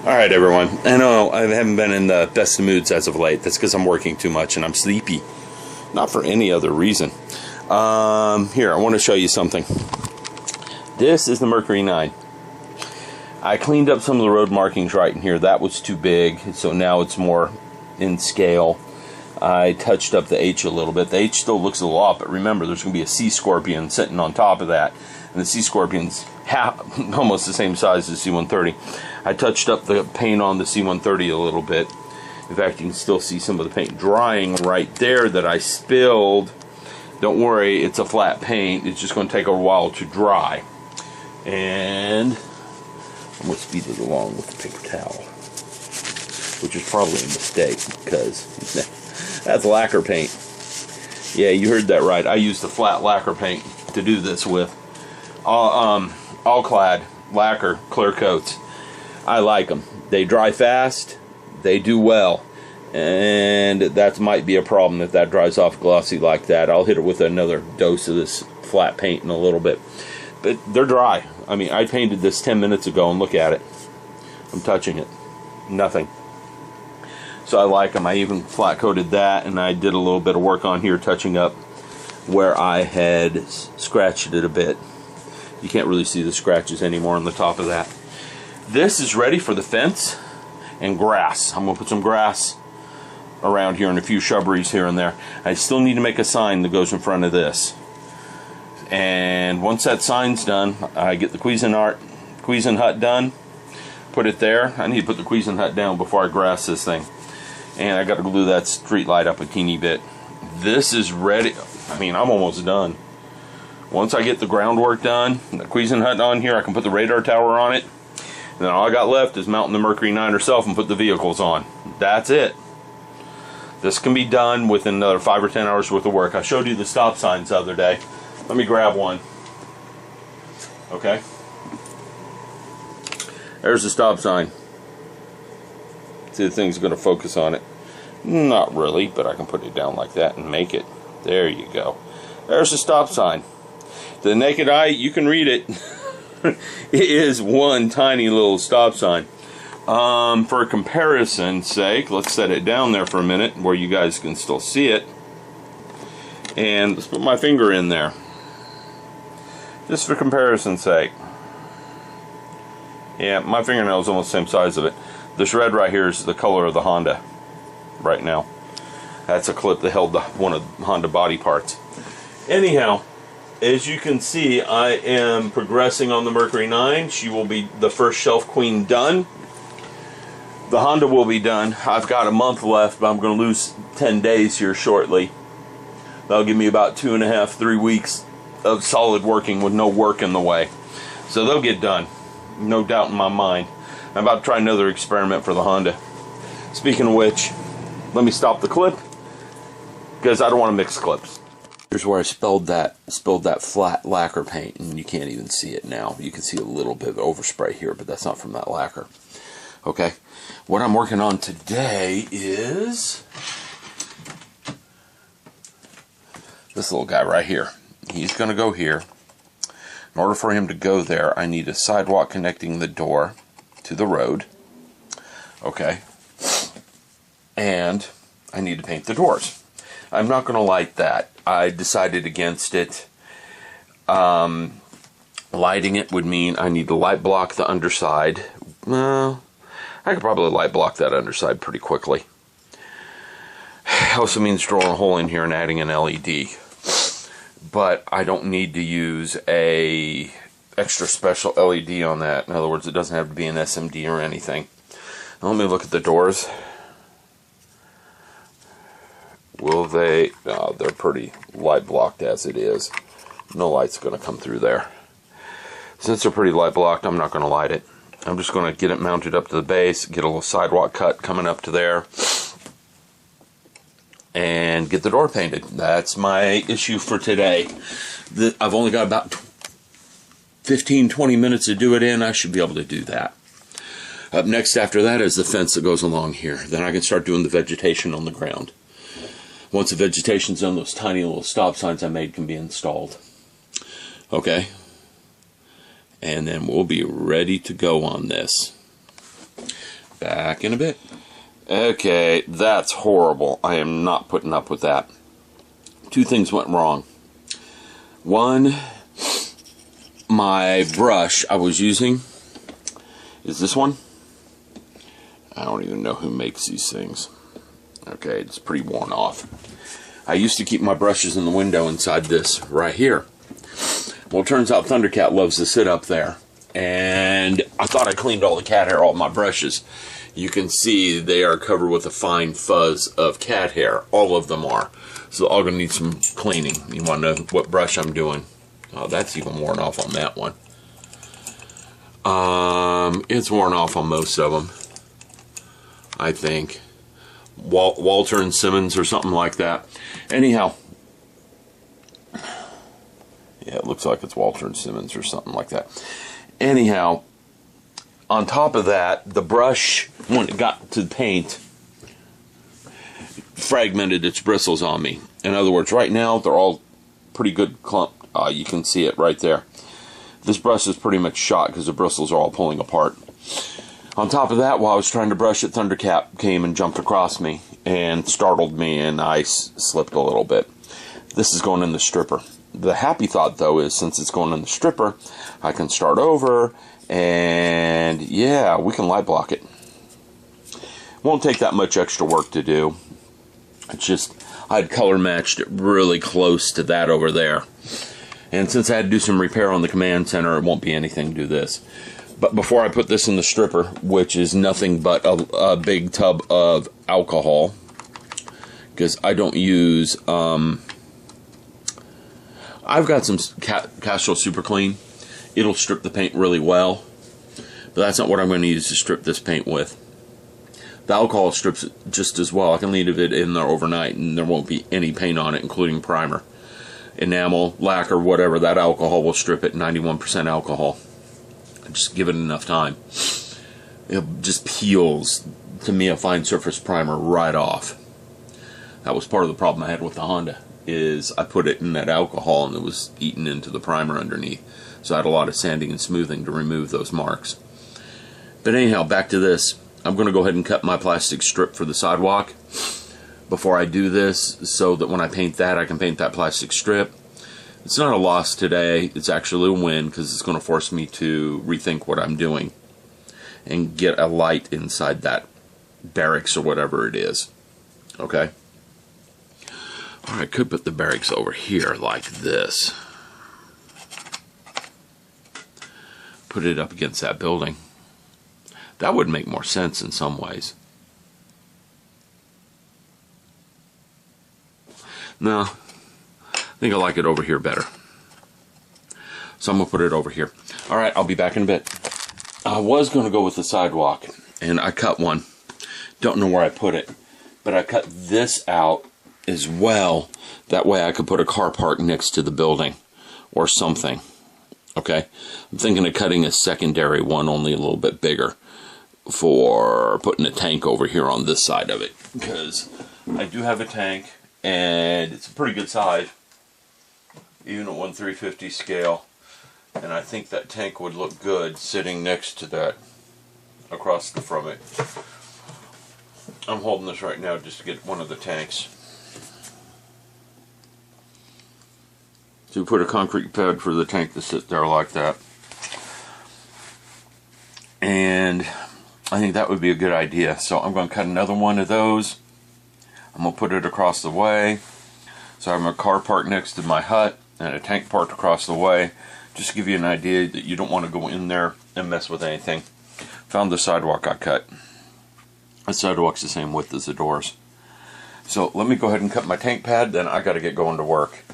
Alright everyone, I know I haven't been in the best of moods as of late. That's because I'm working too much and I'm sleepy. Not for any other reason. Here, I want to show you something. This is the Mercury 9. I cleaned up some of the road markings right in here. That was too big, so now it's more in scale. I touched up the H a little bit. The H still looks a little off, but remember, there's going to be a sea scorpion sitting on top of that. And the sea scorpion's almost the same size as C-130. I touched up the paint on the C-130 a little bit. In fact, you can still see some of the paint drying right there that I spilled. Don't worry, it's a flat paint. It's just going to take a while to dry. And I'm going to speed it along with the paper towel, which is probably a mistake because that's lacquer paint. Yeah, you heard that right. I used the flat lacquer paint to do this with. All clad lacquer clear coats. I like them. They dry fast. They do well. And that might be a problem if that dries off glossy like that. I'll hit it with another dose of this flat paint in a little bit. But they're dry. I mean, I painted this 10 minutes ago and look at it. I'm touching it. Nothing. So I like them. I even flat coated that, and I did a little bit of work on here touching up where I had scratched it a bit. You can't really see the scratches anymore on the top of that. This is ready for the fence and grass. I'm going to put some grass around here and a few shrubberies here and there. I still need to make a sign that goes in front of this. And once that sign's done, I get the Cuisinart done, put it there. I need to put the Cuisinart down before I grass this thing. And I got to glue that street light up a teeny bit. This is ready. I mean, I'm almost done. Once I get the groundwork done, the Cuisinart on here, I can put the radar tower on it. And then all I got left is mounting the Mercury 9 herself and put the vehicles on. That's it. This can be done within another 5 or 10 hours worth of work. I showed you the stop signs the other day. Let me grab one. Okay. There's the stop sign. See, the thing's going to focus on it. Not really, but I can put it down like that and make it. There you go. There's the stop sign. To the naked eye, you can read it. It is one tiny little stop sign. For comparison's sake, let's set it down there for a minute where you guys can still see it. And let's put my finger in there. Just for comparison's sake. Yeah, my fingernail is almost the same size of it. This red right here is the color of the Honda right now. That's a clip that held one of the Honda body parts. Anyhow, as you can see, I am progressing on the Mercury 9. She will be the first shelf queen done. The Honda will be done. I've got a month left, but I'm going to lose 10 days here shortly. That'll give me about 2.5, 3 weeks of solid working with no work in the way. So they'll get done. No doubt in my mind. I'm about to try another experiment for the Honda. Speaking of which, let me stop the clip because I don't want to mix clips. Here's where I spilled that flat lacquer paint, and you can't even see it now. You can see a little bit of overspray here, but that's not from that lacquer. Okay, what I'm working on today is this little guy right here. He's going to go here. In order for him to go there, I need a sidewalk connecting the door to the road. Okay, and I need to paint the doors. I'm not going to light that. I decided against it. Lighting it would mean I need to light block the underside. Well, I could probably light block that underside pretty quickly. Also means drilling a hole in here and adding an LED. But I don't need to use a extra special LED on that. In other words, it doesn't have to be an SMD or anything. Now let me look at the doors. Will they? No, they're pretty light blocked as it is. No light's going to come through there. Since they're pretty light blocked, I'm not going to light it. I'm just going to get it mounted up to the base, get a little sidewalk cut coming up to there, and get the door painted. That's my issue for today. I've only got about 15-20 minutes to do it in. I should be able to do that. Up next after that is the fence that goes along here. Then I can start doing the vegetation on the ground. Once the vegetation's done, those tiny little stop signs I made can be installed. Okay? And then we'll be ready to go on this. Back in a bit. Okay, that's horrible. I am not putting up with that. Two things went wrong. One, my brush I was using is this one. I don't even know who makes these things. Okay, it's pretty worn off. I used to keep my brushes in the window inside this right here. Well, it turns out Thundercat loves to sit up there. And I thought I cleaned all the cat hair off my brushes. You can see they are covered with a fine fuzz of cat hair. All of them are. So all going to need some cleaning. You want to know what brush I'm doing? Oh, that's even worn off on that one. It's worn off on most of them, I think. Walter and Simmons or something like that. Anyhow, yeah, it looks like it's Walter and Simmons or something like that. Anyhow, on top of that, the brush, when it got to the paint, fragmented its bristles on me. In other words, right now, they're all pretty good clump. You can see it right there. This brush is pretty much shot because the bristles are all pulling apart. On top of that, while I was trying to brush it, Thundercat came and jumped across me and startled me, and I slipped a little bit. This is going in the stripper. The happy thought, though, is since it's going in the stripper, I can start over, and yeah, we can light block it. Won't take that much extra work to do. It's just, I'd color matched it really close to that over there. And since I had to do some repair on the command center, it won't be anything to do this. But before I put this in the stripper, which is nothing but a big tub of alcohol, because I don't use, I've got some Castrol Super Clean. It'll strip the paint really well, but that's not what I'm going to use to strip this paint with. The alcohol strips it just as well. I can leave it in there overnight and there won't be any paint on it, including primer. Enamel, lacquer, whatever, that alcohol will strip it, 91% alcohol. Just give it enough time. It just peels, to me, a fine surface primer right off. That was part of the problem I had with the Honda, is I put it in that alcohol and it was eaten into the primer underneath. So I had a lot of sanding and smoothing to remove those marks. But anyhow, back to this. I'm going to go ahead and cut my plastic strip for the sidewalk before I do this, so that when I paint that, I can paint that plastic strip. It's not a loss today, it's actually a win, because it's going to force me to rethink what I'm doing and get a light inside that barracks or whatever it is. Okay? Or I could put the barracks over here like this. Put it up against that building. That would make more sense in some ways. No, I think I like it over here better. So I'm going to put it over here. Alright, I'll be back in a bit. I was going to go with the sidewalk, and I cut one. Don't know where I put it, but I cut this out as well. That way I could put a car park next to the building or something. Okay? I'm thinking of cutting a secondary one, only a little bit bigger, for putting a tank over here on this side of it. Because I do have a tank, and it's a pretty good size, even at 1/350 scale. And I think that tank would look good sitting next to that, across from it. I'm holding this right now just to get one of the tanks. So we put a concrete pad for the tank to sit there like that. And I think that would be a good idea. So I'm going to cut another one of those. I'm going to put it across the way. So I have a car parked next to my hut and a tank parked across the way. Just to give you an idea that you don't want to go in there and mess with anything. Found the sidewalk I cut. The sidewalk's the same width as the doors. So let me go ahead and cut my tank pad, then I got to get going to work.